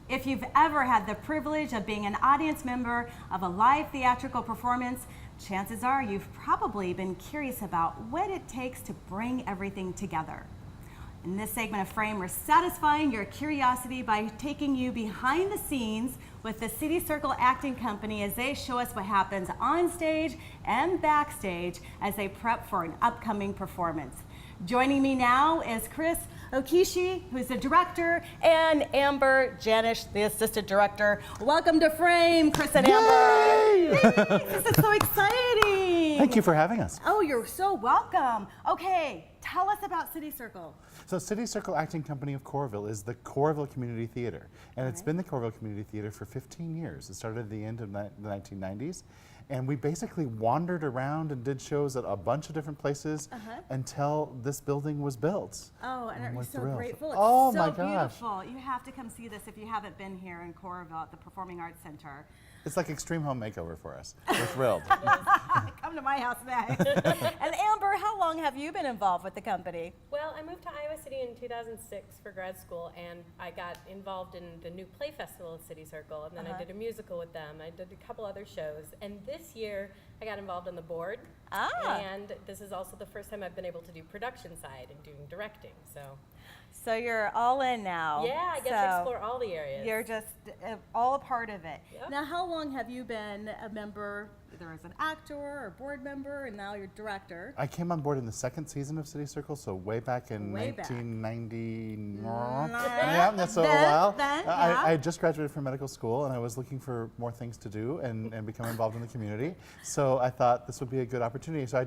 If you've ever had the privilege of being an audience member of a live theatrical performance, chances are you've probably been curious about what it takes to bring everything together. In this segment of Frame, we're satisfying your curiosity by taking you behind the scenes with the City Circle Acting Company as they show us what happens on stage and backstage as they prep for an upcoming performance. Joining me now is Chris Okiishi, who's the director, and Amber Jannusch, the assistant director. Welcome to Frame, Chris and Amber. Yay! This is so exciting. Thank you for having us. Oh, you're so welcome. Okay, tell us about City Circle. So City Circle Acting Company of Coralville is the Coralville Community Theater. And it's been the Coralville Community Theater for 15 years. It started at the end of the 1990s. And we basically wandered around and did shows at a bunch of different places until this building was built. Oh, and we're so thrilled. grateful. It's Oh so my gosh. beautiful. You have to come see this if you haven't been here in Coralville at the Performing Arts Center. It's like extreme home makeover for us. We're thrilled. Come to my house next. And Amber, how long have you been involved with the company? Well, I moved to Iowa City in 2006 for grad school, and I got involved in the new play festival at City Circle, and then I did a musical with them. I did a couple other shows, and this year I got involved on the board. And this is also the first time I've been able to do production side and doing directing. So you're all in now. Yeah, I get to explore all the areas. You're just all a part of it. Yep. Now, how long have you been a member, either as an actor or board member, and now you're director? I came on board in the second season of City Circle, so way back in 1990. Yeah, that's a while. I just graduated from medical school, and I was looking for more things to do and become involved in the community. So I thought this would be a good opportunity. So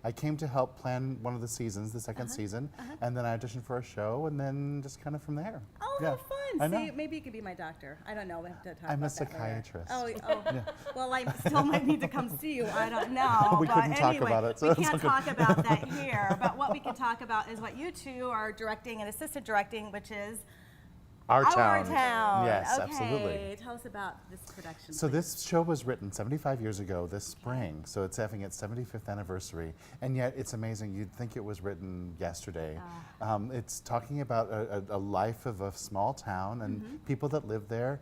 I came to help plan one of the seasons, the second season, and then I auditioned for a show, and then just kind of from there. Oh, yeah. how fun. I know. See, maybe you could be my doctor. I don't know. We have to talk I'm about a psychiatrist. That later. Yeah. Well, I still might need to come see you. I don't know. We but couldn't talk anyway, about it, so we it's can't okay. talk about that here. But what we can talk about is what you two are directing and assistant directing, which is Our Town. Yes, okay. absolutely. Tell us about this production. So please. this show was written 75 years ago this spring, so it's having its 75th anniversary, and yet it's amazing. You'd think it was written yesterday. It's talking about a life of a small town and people that live there.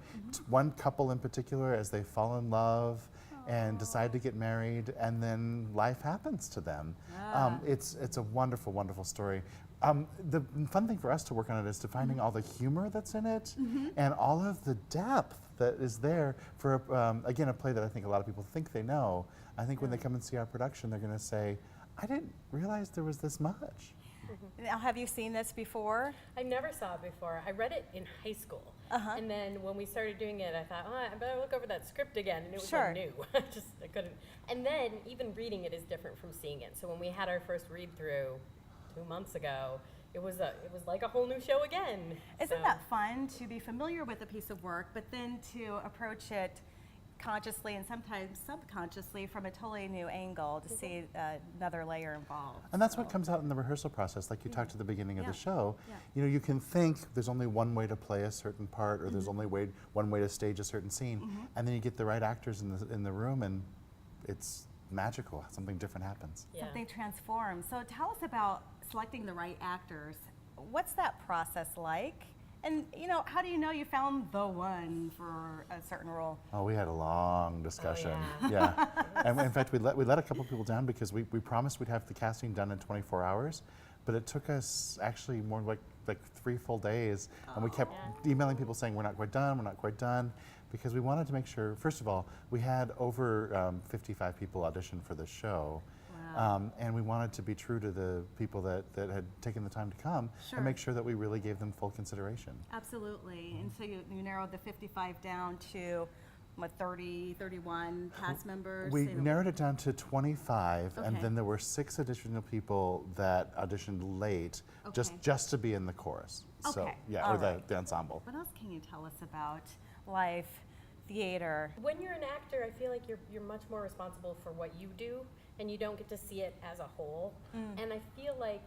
One couple in particular, as they fall in love and decide to get married, and then life happens to them. It's a wonderful, wonderful story. The fun thing for us to work on it is to finding all the humor that's in it and all of the depth that is there for, again, a play that I think a lot of people think they know. I think when they come and see our production, they're going to say, I didn't realize there was this much. Now, have you seen this before? I never saw it before. I read it in high school. And then when we started doing it, I thought, oh, I better look over that script again. And it was so new. I couldn't. And then even reading it is different from seeing it. So when we had our first read through 2 months ago, it was like a whole new show again. Isn't that fun to be familiar with a piece of work, but then to approach it consciously and sometimes subconsciously from a totally new angle to see another layer involved? And that's what comes out in the rehearsal process, like you talked at the beginning of the show. You know, you can think there's only one way to play a certain part, or there's only one way to stage a certain scene, and then you get the right actors in the room, and it's magical. Something different happens. Something transforms. So tell us about selecting the right actors. What's that process like? And how do you know you found the one for a certain role? Oh, we had a long discussion. Yeah. And in fact, we let a couple people down because we promised we'd have the casting done in 24 hours, but it took us actually more like 3 full days, and we kept emailing people saying we're not quite done, because we wanted to make sure, first of all, we had over 55 people audition for this show. And we wanted to be true to the people that had taken the time to come and make sure that we really gave them full consideration. Absolutely. And so you narrowed the 55 down to, what, 30, 31 cast members? We narrowed it down to 25, and then there were 6 additional people that auditioned late just to be in the chorus. So, the ensemble. What else can you tell us about live theater? When you're an actor, I feel like you're much more responsible for what you do, and you don't get to see it as a whole. And I feel like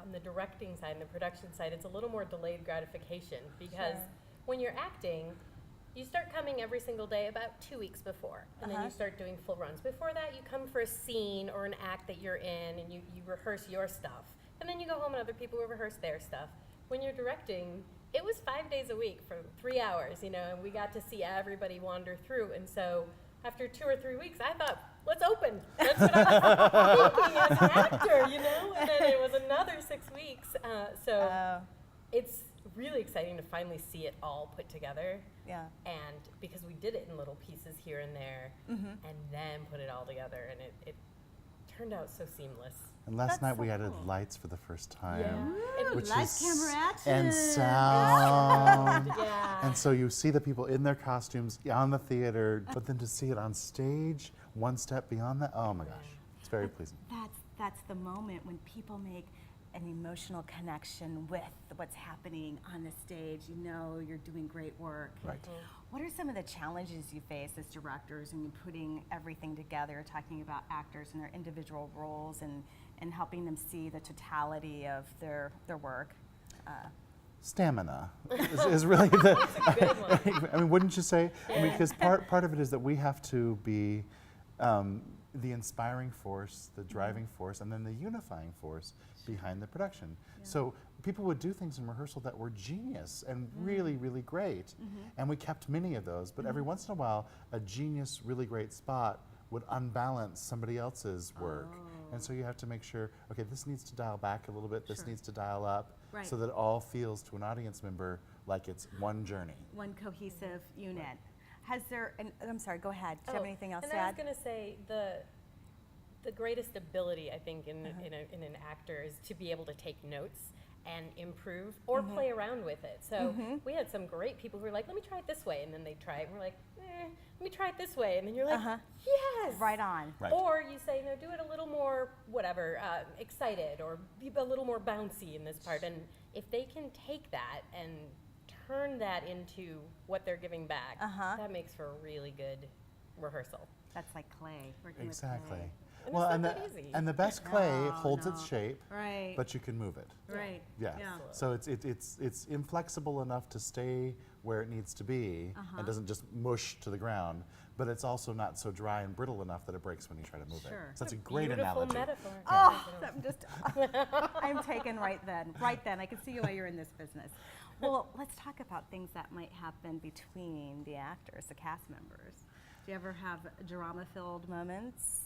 on the directing side and the production side, it's a little more delayed gratification, because when you're acting, you start coming every single day about 2 weeks before, and then you start doing full runs. Before that, you come for a scene or an act that you're in, and you rehearse your stuff. and then you go home and other people will rehearse their stuff. When you're directing, it was 5 days a week for 3 hours, and we got to see everybody wander through. And so after 2 or 3 weeks, I thought, let's open. That's what I was thinking as an actor, And then it was another 6 weeks. It's really exciting to finally see it all put together. Yeah. And because we did it in little pieces here and there, and then put it all together, and it turned out so seamless. And last That's night so we added cool. lights for the first time. Yeah. Which Lights, is, camera, action. and sound. Yeah. And so you see the people in their costumes on the theater, but then to see it on stage, one step beyond that, oh my gosh, it's very pleasing. That's the moment when people make an emotional connection with what's happening on the stage. You're doing great work. Right. What are some of the challenges you face as directors when you're putting everything together, talking about actors and their individual roles and helping them see the totality of their work? Stamina is really the. That's a good one. I mean, wouldn't you say? I mean, because part of it is that we have to be the inspiring force, the driving force, and then the unifying force behind the production. Yeah. So people would do things in rehearsal that were genius and really, really great, and we kept many of those. But every once in a while, a genius, really great spot would unbalance somebody else's work. And so you have to make sure, okay, this needs to dial back a little bit, this needs to dial up, Right. so that it all feels to an audience member like it's one journey. One cohesive unit. I'm sorry, go ahead. Do you have anything else to I was add? going to say the greatest ability, I think, in an actor is to be able to take notes and improve or play around with it. So we had some great people who were like, let me try it this way. And then they try it and we're like, let me try it this way. And then you're like, yes. Right on. Right. Or you say, no, do it a little more, whatever, excited, or be a little more bouncy in this part. And if they can take that and turn that into what they're giving back, that makes for a really good rehearsal. That's like clay. Working with Exactly. clay. And Well, it's and not the, that easy. and the best clay No, holds no. its shape, Right. but you can move it. Right. Yeah. Yeah. So it's inflexible enough to stay where it needs to be and doesn't just mush to the ground, but it's also not so dry and brittle enough that it breaks when you try to move Sure. it. So that's a great Beautiful analogy. metaphor. Oh, I'm just, I'm taken right then. Right then. I can see why you're in this business. Well, let's talk about things that might happen between the actors, the cast members. Do you ever have drama-filled moments?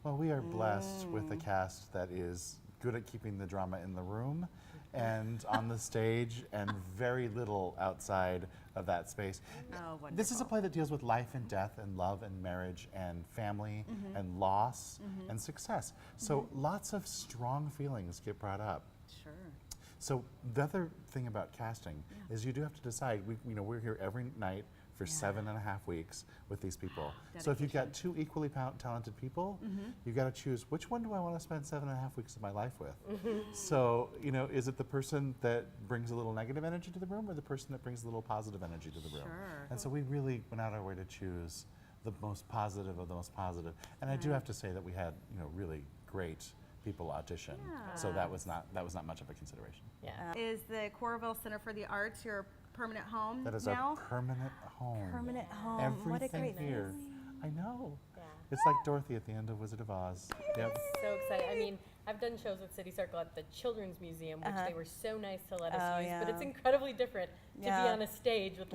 Well, we are blessed with a cast that is good at keeping the drama in the room and on the stage and very little outside of that space. Oh, wonderful. This is a play that deals with life and death and love and marriage and family and loss and success. So lots of strong feelings get brought up. Sure. So the other thing about casting is you do have to decide. We're here every night for 7.5 weeks with these people. So if you've got two equally talented people, you've got to choose which one do I want to spend 7.5 weeks of my life with. So is it the person that brings a little negative energy to the room, or the person that brings a little positive energy to the room? Sure. And so we really went out our way to choose the most positive of the most positive. And I do have to say that we had really great people audition. So that was not much of a consideration. Yeah. Is the Coralville Center for the Arts your permanent home That is now? our permanent home. Permanent home. Everything What a great here. feeling. I know. Yeah. It's like Dorothy at the end of Wizard of Oz. Yep. So excited. I mean, I've done shows with City Circle at the Children's Museum, which they were so nice to let us use, but it's incredibly different to be on a stage with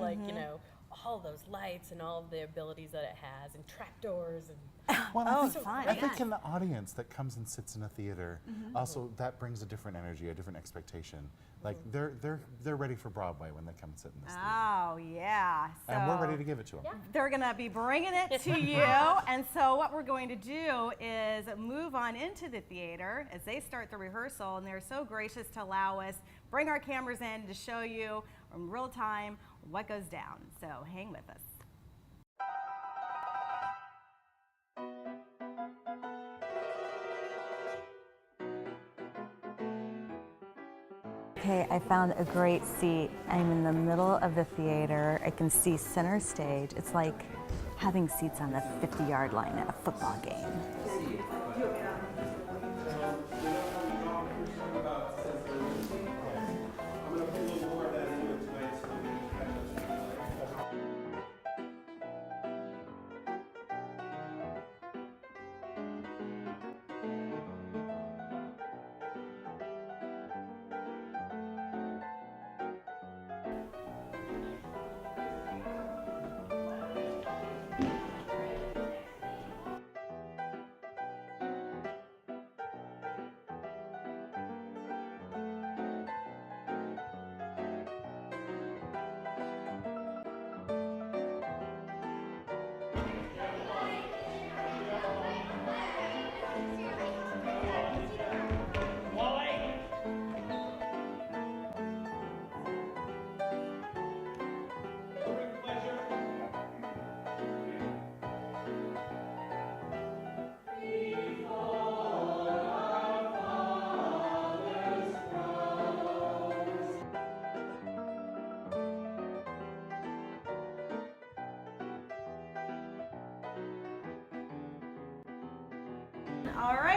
all those lights and all of the abilities that it has, and trapdoors and Well, Oh, I think, fun, I think yes. in the audience that comes and sits in a theater, also that brings a different energy, a different expectation. Like they're ready for Broadway when they come and sit in this theater. Oh, yeah. And we're So ready to give it to them. they're going to be bringing it to you. And so what we're going to do is move on into the theater as they start the rehearsal. And they're so gracious to allow us bring our cameras in to show you in real time what goes down. So hang with us. Okay, I found a great seat. I'm in the middle of the theater. I can see center stage. It's like having seats on the 50-yard line at a football game.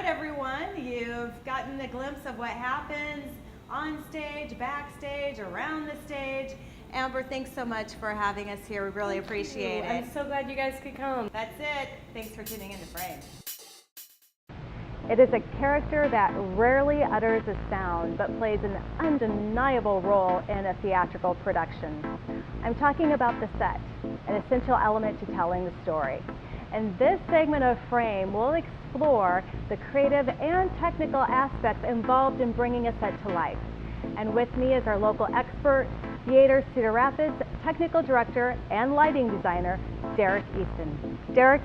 everyone. You've gotten a glimpse of what happens on stage, backstage, around the stage. Amber, thanks so much for having us here. We really appreciate it. I'm so glad you guys could come. That's it. Thanks for tuning in to Frame. It is a character that rarely utters a sound but plays an undeniable role in a theatrical production. I'm talking about the set, an essential element to telling the story. And this segment of Frame will explore the creative and technical aspects involved in bringing a set to life. And with me is our local expert, Theater Cedar Rapids technical director and lighting designer, Derek Easton. Derek,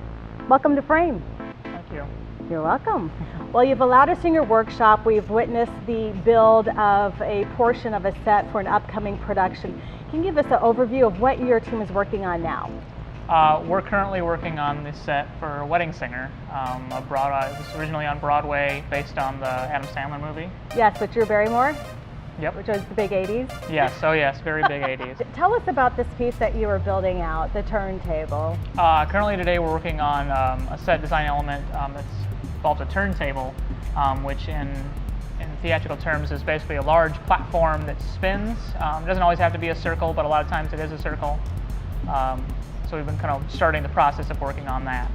welcome to Frame. Thank you. You're welcome. Well, you've allowed us in your workshop. We've witnessed the build of a portion of a set for an upcoming production. Can you give us an overview of what your team is working on now? We're currently working on this set for Wedding Singer. It was originally on Broadway based on the Adam Sandler movie. Yes, with Drew Barrymore, Yep. which was the big 80s. Yes, oh yes, very big 80s. Tell us about this piece that you were building out, the turntable. Currently today we're working on a set design element that's involves a turntable, which in theatrical terms is basically a large platform that spins. It doesn't always have to be a circle, but a lot of times it is a circle. So we've been kind of starting the process of working on that.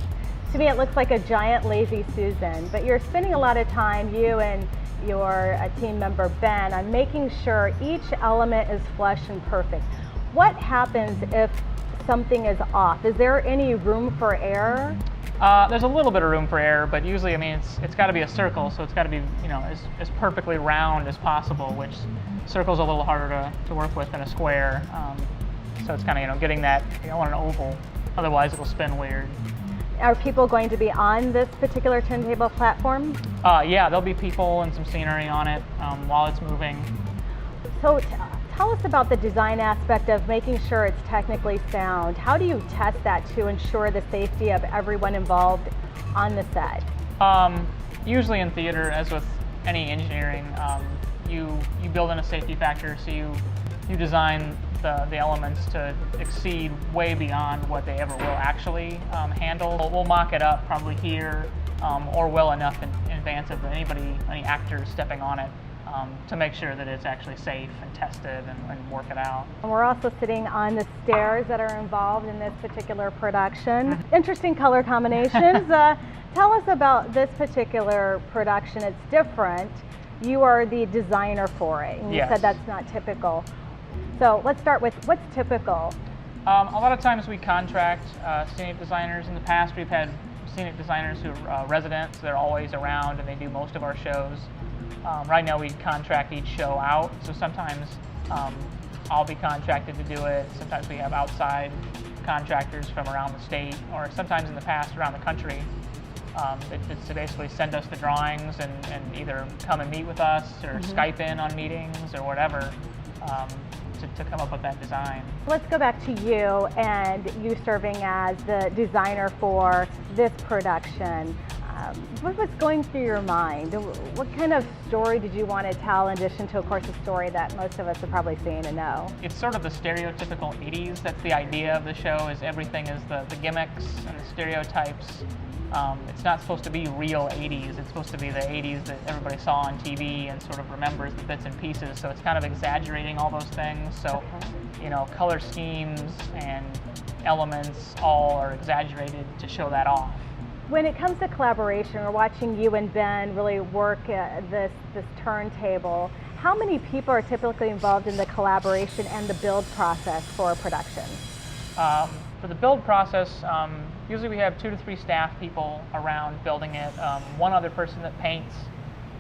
To me, it looks like a giant lazy Susan, but you're spending a lot of time, you and your team member Ben, on making sure each element is flush and perfect. What happens if something is off? Is there any room for error? There's a little bit of room for error, but usually, I mean, it's got to be a circle, so it's got to be, as perfectly round as possible, which circle's a little harder to work with than a square. So it's kind of, getting that, you don't want an oval, otherwise it'll spin weird. Are people going to be on this particular turntable platform? Yeah, there'll be people and some scenery on it while it's moving. So tell us about the design aspect of making sure it's technically sound. How do you test that to ensure the safety of everyone involved on the set? Usually in theater, as with any engineering, you build in a safety factor, so you design the elements to exceed way beyond what they ever will actually handle. We'll mock it up probably here or well enough in advance of any actors stepping on it to make sure that it's actually safe and tested and work it out. We're also sitting on the stairs that are involved in this particular production. Interesting color combinations. Tell us about this particular production. It's different. You are the designer for it, and you Yes. said that's not typical. So let's start with what's typical. A lot of times we contract scenic designers. In the past, we've had scenic designers who are residents. They're always around and they do most of our shows. Right now we contract each show out, so sometimes I'll be contracted to do it. Sometimes we have outside contractors from around the state, or sometimes in the past around the country. To basically send us the drawings and either come and meet with us or Skype in on meetings or whatever. To come up with that design. Let's go back to you and you serving as the designer for this production. What was going through your mind? What kind of story did you want to tell in addition to, of course, a story that most of us have probably seen and know? It's sort of the stereotypical 80s. That's the idea of the show, is everything is the gimmicks and the stereotypes. It's not supposed to be real 80s. It's supposed to be the 80s that everybody saw on TV and sort of remembers the bits and pieces. So it's kind of exaggerating all those things. So, color schemes and elements all are exaggerated to show that off. When it comes to collaboration, we're watching you and Ben really work this turntable. How many people are typically involved in the collaboration and the build process for a production? For the build process, usually we have 2 to 3 staff people around building it, one other person that paints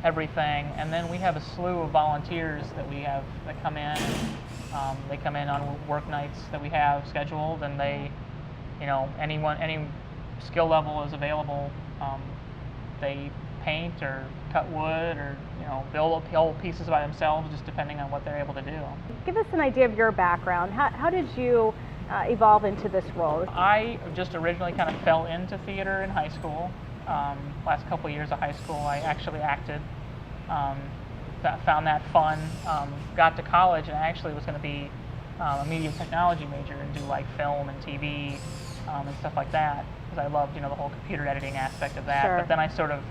everything, and then we have a slew of volunteers that we have that come in. They come in on work nights that we have scheduled, and they, any skill level is available. They paint or cut wood or build whole pieces by themselves, just depending on what they're able to do. Give us an idea of your background. How did you evolve into this role? I just originally kind of fell into theater in high school. Last couple of years of high school, I actually acted. Found that fun. Got to college and I actually was going to be a media technology major and do like film and TV and stuff like that, because I loved the whole computer editing aspect of that. Sure. But then I sort of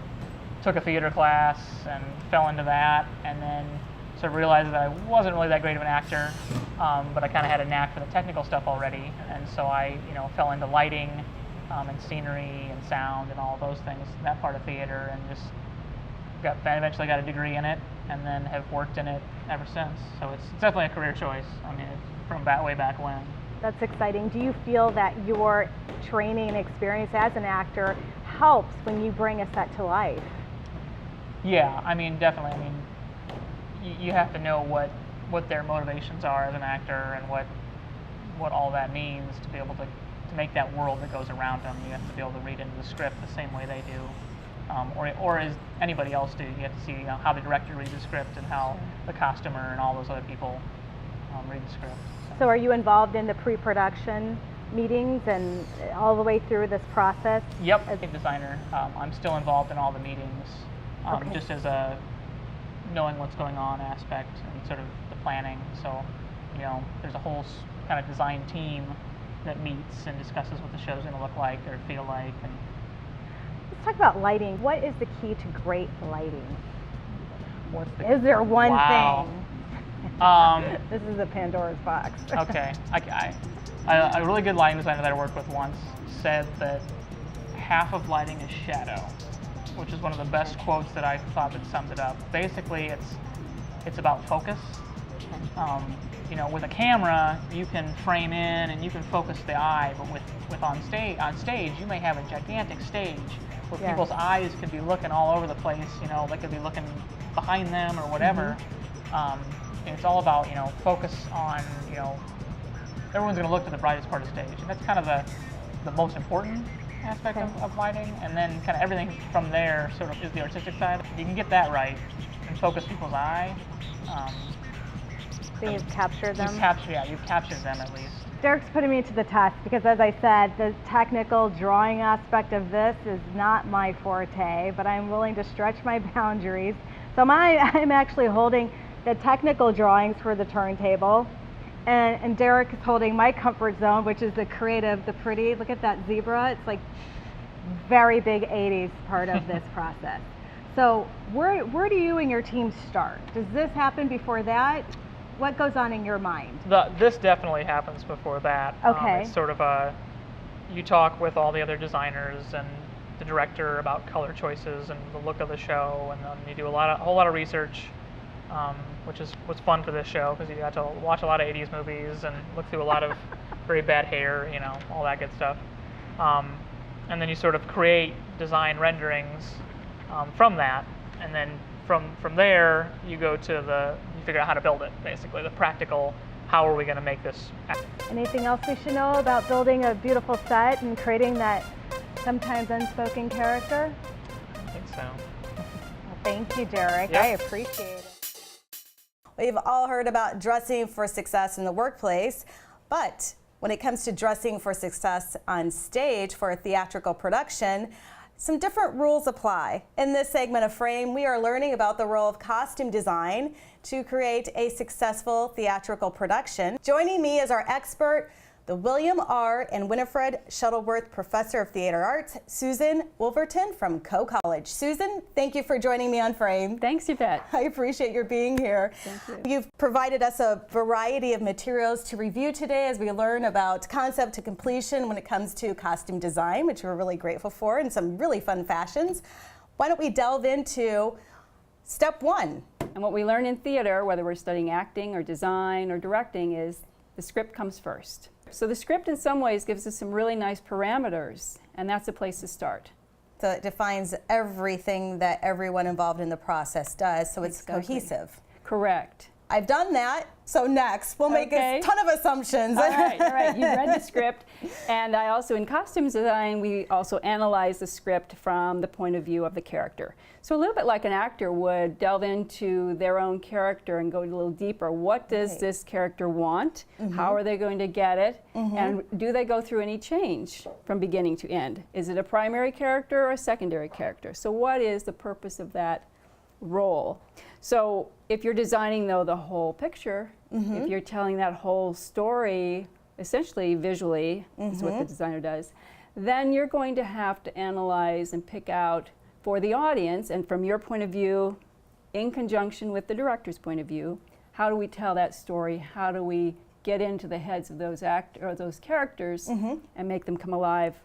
took a theater class and fell into that, and then sort of realized that I wasn't really that great of an actor, but I kind of had a knack for the technical stuff already, and so I fell into lighting and scenery and sound and all those things, that part of theater, and just eventually got a degree in it, and then have worked in it ever since. So it's definitely a career choice. I mean, from way back when. That's exciting. Do you feel that your training and experience as an actor helps when you bring a set to life? Yeah, I mean, definitely. I mean, you have to know what their motivations are as an actor and what all that means to be able to make that world that goes around them. You have to be able to read into the script the same way they do, or as anybody else do. You have to see how the director reads the script and how the costumer and all those other people read the script. So are you involved in the pre-production meetings and all the way through this process? Yep, as a designer, I'm still involved in all the meetings, just as a knowing what's going on aspect and sort of the planning. So, there's a whole kind of design team that meets and discusses what the show's going to look like or feel like. And let's talk about lighting. What is the key to great lighting? Is there one thing? This is a Pandora's box. Okay. A really good lighting designer that I worked with once said that half of lighting is shadow, which is one of the best quotes that I thought that summed it up. Basically, it's about focus. With a camera, you can frame in and you can focus the eye, but with on stage, you may have a gigantic stage where people's eyes could be looking all over the place. They could be looking behind them or whatever. And it's all about focus on everyone's going to look to the brightest part of the stage, and that's kind of the most important aspect of lighting. And then kind of everything from there sort of is the artistic side. If you can get that right and focus people's eye. So you've captured them? You've captured them at least. Derek's putting me to the test because, as I said, the technical drawing aspect of this is not my forte, but I'm willing to stretch my boundaries. So I'm actually holding the technical drawings for the turntable, and Derek is holding my comfort zone, which is the creative, the pretty. Look at that zebra. It's like very big 80s part of this process. So where do you and your team start? Does this happen before that? What goes on in your mind? This definitely happens before that. Okay. It's sort of you talk with all the other designers and the director about color choices and the look of the show, and then you do a whole lot of research, which was fun for this show because you got to watch a lot of 80s movies and look through a lot of very bad hair, all that good stuff. And then you sort of create design renderings from that, and then from there you go to you figure out how to build it, basically the practical, how are we going to make this happen. Anything else we should know about building a beautiful set and creating that sometimes unspoken character? I think so. Well, thank you, Derek. Yep. I appreciate it. We've all heard about dressing for success in the workplace, but when it comes to dressing for success on stage for a theatrical production, some different rules apply. In this segment of Frame, we are learning about the role of costume design to create a successful theatrical production. Joining me is our expert, the William R. and Winifred Shuttleworth Professor of Theater Arts, Susan Wolverton from Coe College. Susan, thank you for joining me on Frame. Thanks, Yvette. I appreciate your being here. Thank you. You've provided us a variety of materials to review today as we learn about concept to completion when it comes to costume design, which we're really grateful for, and some really fun fashions. Why don't we delve into step one? And what we learn in theater, whether we're studying acting or design or directing, is the script comes first. So the script in some ways gives us some really nice parameters, and that's a place to start. So it defines everything that everyone involved in the process does, so it's cohesive. Correct. I've done that, so next we'll make a ton of assumptions. All right. You've read the script, and I also, in costume design, we also analyze the script from the point of view of the character. So a little bit like an actor would delve into their own character and go a little deeper. What does this character want? How are they going to get it? And do they go through any change from beginning to end? Is it a primary character or a secondary character? So what is the purpose of that role? So if you're designing, though, the whole picture, if you're telling that whole story, essentially visually, is what the designer does, then you're going to have to analyze and pick out for the audience, and from your point of view, in conjunction with the director's point of view, how do we tell that story? How do we get into the heads of those those characters and make them come alive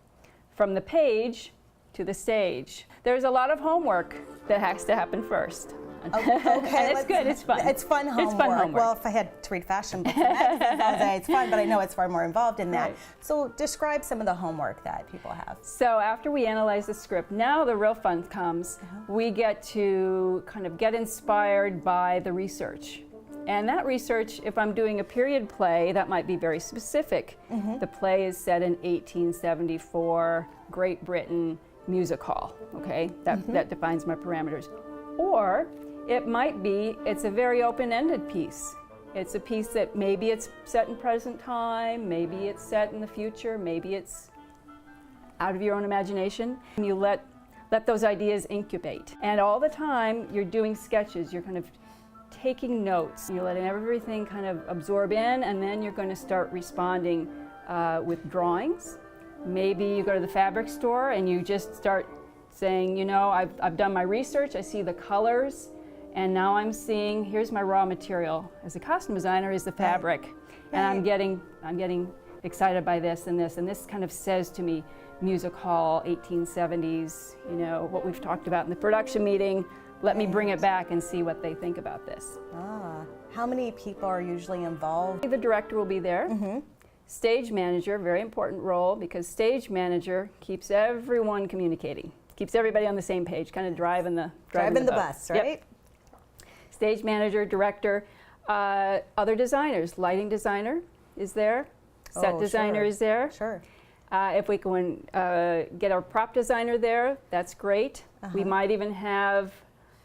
from the page to the stage? There's a lot of homework that has to happen first. Okay, and it's good, it's fun. It's fun homework. It's fun homework. Well, if I had to read fashion books and magazines all day, it's fun, but I know it's far more involved in that. Right. So describe some of the homework that people have. So after we analyze the script, now the real fun comes. We get to kind of get inspired by the research. And that research, if I'm doing a period play, that might be very specific. The play is set in 1874, Great Britain, music hall, okay? That defines my parameters. Or it might be, it's a very open-ended piece. It's a piece that maybe it's set in present time, maybe it's set in the future, maybe it's out of your own imagination. And you let those ideas incubate. And all the time you're doing sketches, you're kind of taking notes. You're letting everything kind of absorb in, and then you're going to start responding with drawings. Maybe you go to the fabric store and you just start saying, you know, I've done my research, I see the colors, and now I'm seeing, here's my raw material. As a costume designer is the fabric. And I'm getting excited by this, and this kind of says to me, music hall, 1870s, you know, what we've talked about in the production meeting. Let me bring it back and see what they think about this. How many people are usually involved? The director will be there. Stage manager, very important role, because stage manager keeps everyone communicating, keeps everybody on the same page, kind of driving the bus, right? Yep. Stage manager, director, other designers, lighting designer is there, set designer is there. Sure. If we can get our prop designer there, that's great. We might even have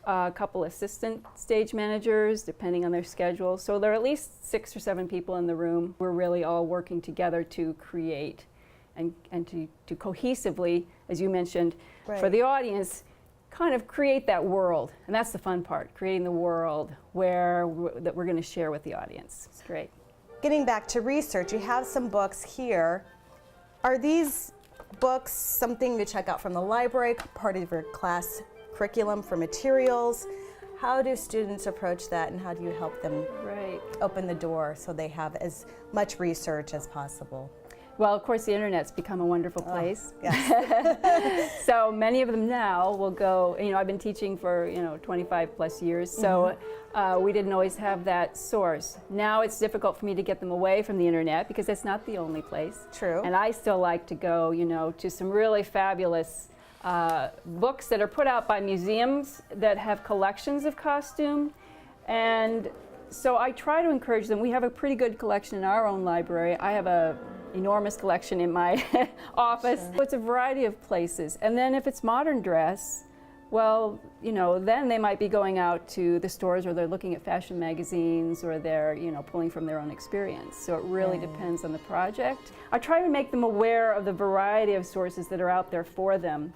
a couple assistant stage managers, depending on their schedule. So there are at least 6 or 7 people in the room. We're really all working together to create and to cohesively, as you mentioned, for the audience, kind of create that world. And that's the fun part, creating the world that we're going to share with the audience. It's great. Getting back to research, you have some books here. Are these books something to check out from the library, part of your class curriculum for materials? How do students approach that, and how do you help them open the door so they have as much research as possible? Well, of course, the internet's become a wonderful place. So many of them now will go, you know, I've been teaching for, 25 plus years, so we didn't always have that source. Now it's difficult for me to get them away from the internet because it's not the only place. True. And I still like to go, to some really fabulous books that are put out by museums that have collections of costume. And so I try to encourage them. We have a pretty good collection in our own library. I have an enormous collection in my office. So it's a variety of places. And then if it's modern dress, well, then they might be going out to the stores, or they're looking at fashion magazines, or they're, pulling from their own experience. So it really depends on the project. I try to make them aware of the variety of sources that are out there for them.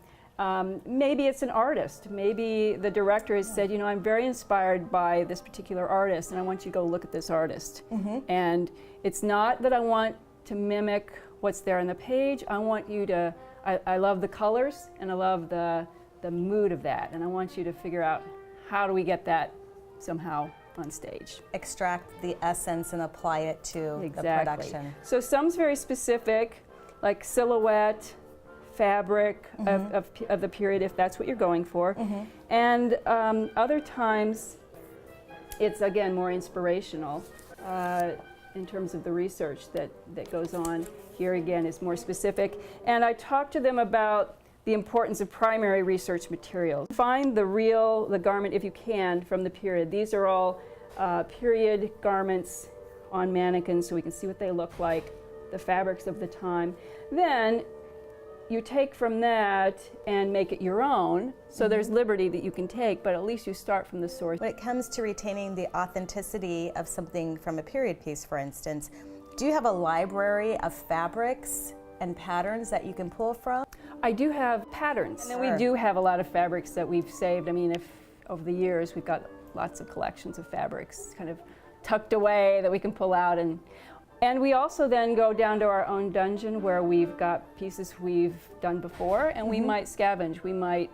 Maybe it's an artist. Maybe the director has said, I'm very inspired by this particular artist, and I want you to go look at this artist. And it's not that I want to mimic what's there on the page. I want you to, I love the colors, and I love the mood of that, and I want you to figure out how do we get that somehow on stage. Extract the essence and apply it to the production. So some's very specific, like silhouette, fabric of the period, if that's what you're going for. And other times it's, again, more inspirational in terms of the research that goes on. Here again is more specific. And I talk to them about the importance of primary research materials. Find the garment, if you can, from the period. These are all period garments on mannequins, so we can see what they look like, the fabrics of the time. Then you take from that and make it your own, so there's liberty that you can take, but at least you start from the source. When it comes to retaining the authenticity of something from a period piece, for instance, do you have a library of fabrics and patterns that you can pull from? I do have patterns, and then we do have a lot of fabrics that we've saved. I mean, if over the years we've got lots of collections of fabrics kind of tucked away that we can pull out, and we also then go down to our own dungeon where we've got pieces we've done before, and we might scavenge. We might,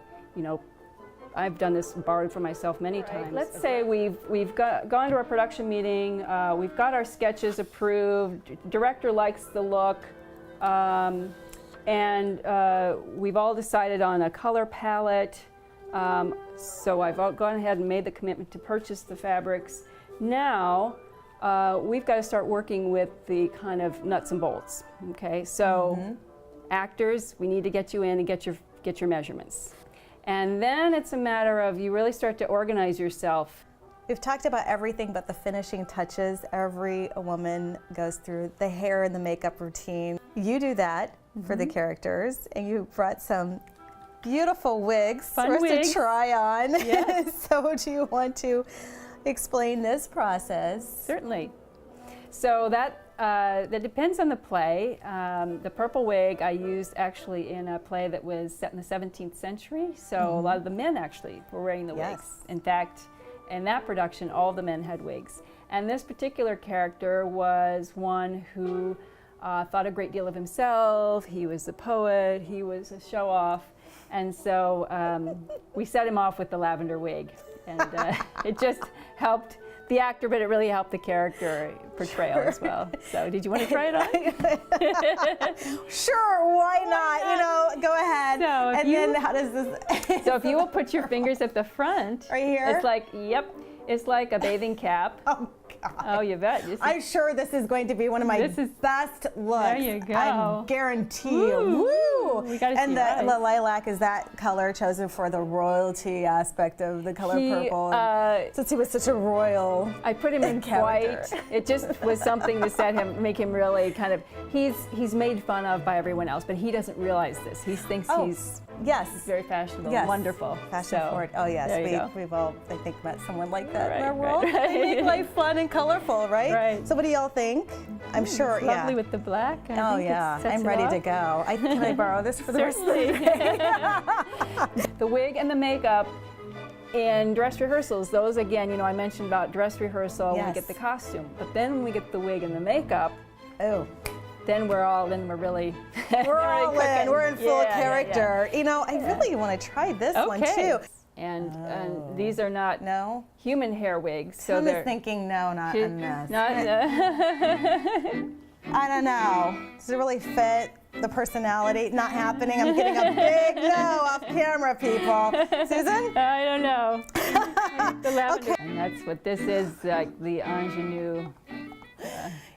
I've done this, borrowed for myself many times. Let's say we've gone to our production meeting, we've got our sketches approved, director likes the look, and we've all decided on a color palette. So I've gone ahead and made the commitment to purchase the fabrics. Now we've got to start working with the kind of nuts and bolts. Okay, so actors, we need to get you in and get your measurements. And then it's a matter of you really start to organize yourself. We've talked about everything but the finishing touches every woman goes through, the hair and the makeup routine. You do that for the characters, and you brought some beautiful wigs for us to try on. Yes. So do you want to explain this process? Certainly. So that depends on the play. The purple wig I used actually in a play that was set in the 17th century. So a lot of the men actually were wearing the wigs. In fact, in that production, all the men had wigs. And this particular character was one who thought a great deal of himself. He was a poet. He was a show-off. And so we set him off with the lavender wig. And it just helped the actor, but it really helped the character portrayal as well. So did you want to try it on? Sure, why not? You know, go ahead. So and then how does this? So if you will put your fingers at the front. Right here? It's like, yep, it's like a bathing cap. Oh, God. Oh, Yvette. I'm sure this is going to be one of my best looks. There you go. I guarantee you. Woo! We gotta and see the lilac, is that color chosen for the royalty aspect of the color purple? Since he was such a royal I put him in character. white. It just was something to make him really kind of, he's made fun of by everyone else, but he doesn't realize this. He thinks he's very fashionable, wonderful. Fashion forward. Oh yes, we've all, I think, met someone like that in our world. Right. They make life fun and colorful, right? Right. So what do y'all think? I'm sure, it's lovely with the black. Oh yeah, I'm ready to go. Can I borrow this for the rest of the day? The wig and the makeup in dress rehearsals, those again, you know, I mentioned about dress rehearsal, we get the costume, but then when we get the wig and the makeup, then we're really we're all cooking. in. We're in full character. You know, I really want to try this one too. And these are not human hair wigs. So I'm thinking not on this. I don't know. Does it really fit the personality? Not happening. I'm getting a big no off camera, people. Susan? I don't know. The lavender. And that's what this is, like the ingenue.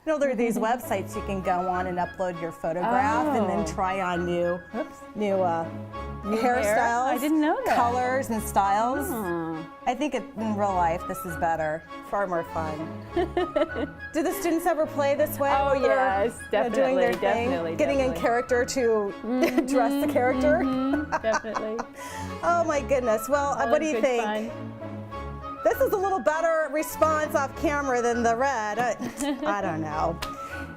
You know, there are these websites you can go on and upload your photograph and then try on new hairstyles. I didn't know that. Colors and styles. I think in real life this is better, far more fun. Do the students ever play this way? Oh yes, definitely, doing their thing, definitely. Getting in character to dress the character? Definitely. Oh my goodness. Well, what do you think? Fun. This is a little better response off camera than the red. I don't know.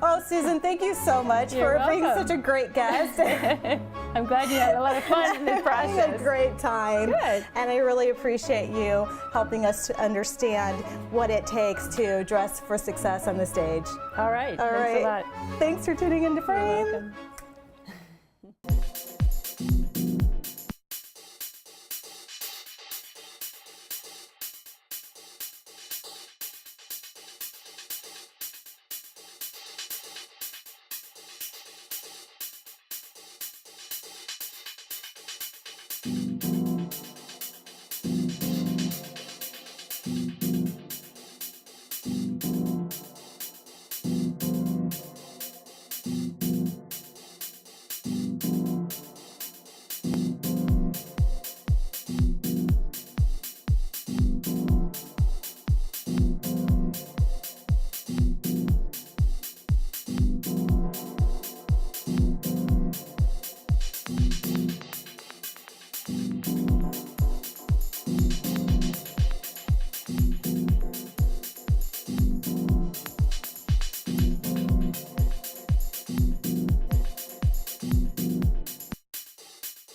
Oh, Susan, thank you so much for being such a great guest. I'm glad you had a lot of fun in this process. I had a great time. Good. And I really appreciate you helping us to understand what it takes to dress for success on the stage. All right. All right. Thanks a lot. Thanks for tuning into Frame. You're welcome.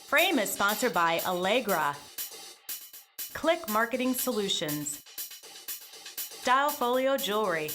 Frame is sponsored by Allegra, Click Marketing Solutions, Stylefolio Jewelry,